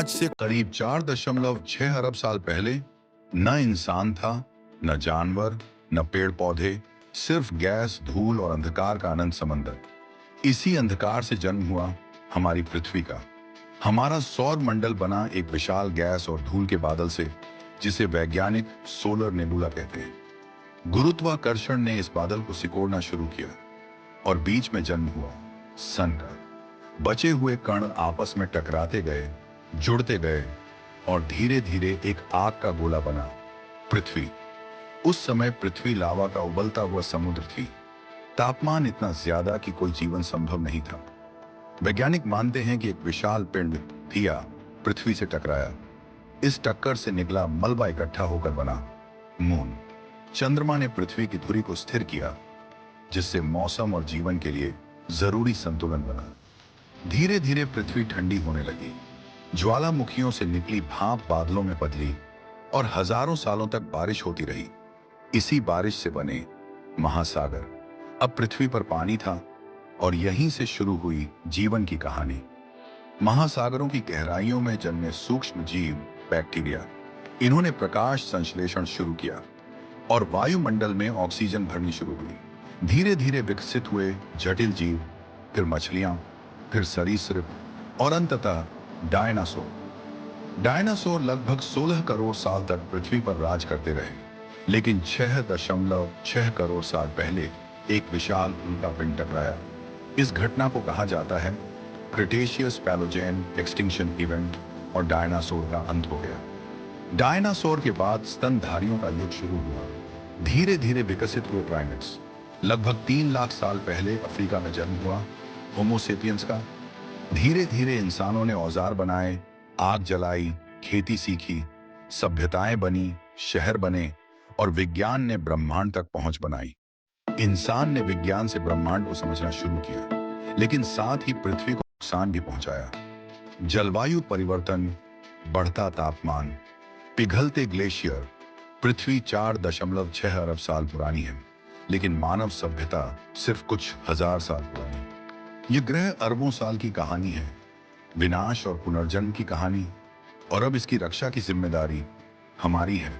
आज से करीब 4.6 अरब साल पहले न इंसान था, न जानवर, न पेड़ पौधे, सिर्फ गैस, धूल और अंधकार का अनंत समंदर। इसी अंधकार से जन्म हुआ हमारी पृथ्वी का। हमारा सौर मंडल बना एक विशाल गैस और धूल के बादल से, जिसे वैज्ञानिक सोलर नेबुला कहते हैं। गुरुत्वाकर्षण ने इस बादल को सिकोड़ना शुरू किया और बीच में जन्म हुआ सन का। बचे हुए कण आपस में टकराते गए, जुड़ते गए और धीरे धीरे एक आग का गोला बना, पृथ्वी। उस समय पृथ्वी लावा का उबलता हुआ समुद्र थी। तापमान इतना ज्यादा कि कोई जीवन संभव नहीं था। वैज्ञानिक मानते हैं कि एक विशाल पिंड थिया पृथ्वी से टकराया। इस टक्कर से निकला मलबा इकट्ठा होकर बना मून। चंद्रमा ने पृथ्वी की धुरी को स्थिर किया, जिससे मौसम और जीवन के लिए जरूरी संतुलन बना। धीरे धीरे पृथ्वी ठंडी होने लगी। ज्वालामुखियों से निकली भाप बादलों में बदली और हजारों सालों तक बारिश होती रही। इसी बारिश से बने महासागर। अब पृथ्वी पर पानी था और यहीं से शुरू हुई जीवन की कहानी। महासागरों की गहराइयों में जन्मे सूक्ष्म जीव, बैक्टीरिया। इन्होंने प्रकाश संश्लेषण शुरू किया और वायुमंडल में ऑक्सीजन भरनी शुरू हुई। धीरे धीरे विकसित हुए जटिल जीव, फिर मछलियां, फिर सरीसृप और अंततः डायनासोर। डायनासोर लगभग 16 करोड़ साल तक पृथ्वी पर राज करते रहे, लेकिन 6.6 करोड़ साल पहले एक विशाल उल्कापिंड टकराया। इस घटना को कहा जाता है क्रिटेशियस पैलोजेन एक्सटिंक्शन इवेंट और डायनासोर का अंत हो गया। डायनासोर के बाद स्तनधारियों का युग शुरू हुआ। धीरे धीरे विकसित हुए प्राइमेट्स। लगभग 3 लाख साल पहले अफ्रीका में जन्म हुआ होमो सेपियंस का। धीरे धीरे इंसानों ने औजार बनाए, आग जलाई, खेती सीखी, सभ्यताएं बनी, शहर बने और विज्ञान ने ब्रह्मांड तक पहुंच बनाई। इंसान ने विज्ञान से ब्रह्मांड को समझना शुरू किया, लेकिन साथ ही पृथ्वी को नुकसान भी पहुंचाया। जलवायु परिवर्तन, बढ़ता तापमान, पिघलते ग्लेशियर। पृथ्वी 4.6 अरब साल पुरानी है, लेकिन मानव सभ्यता सिर्फ कुछ हजार साल पुरानी। ये ग्रह अरबों साल की कहानी है, विनाश और पुनर्जन्म की कहानी। और अब इसकी रक्षा की जिम्मेदारी हमारी है।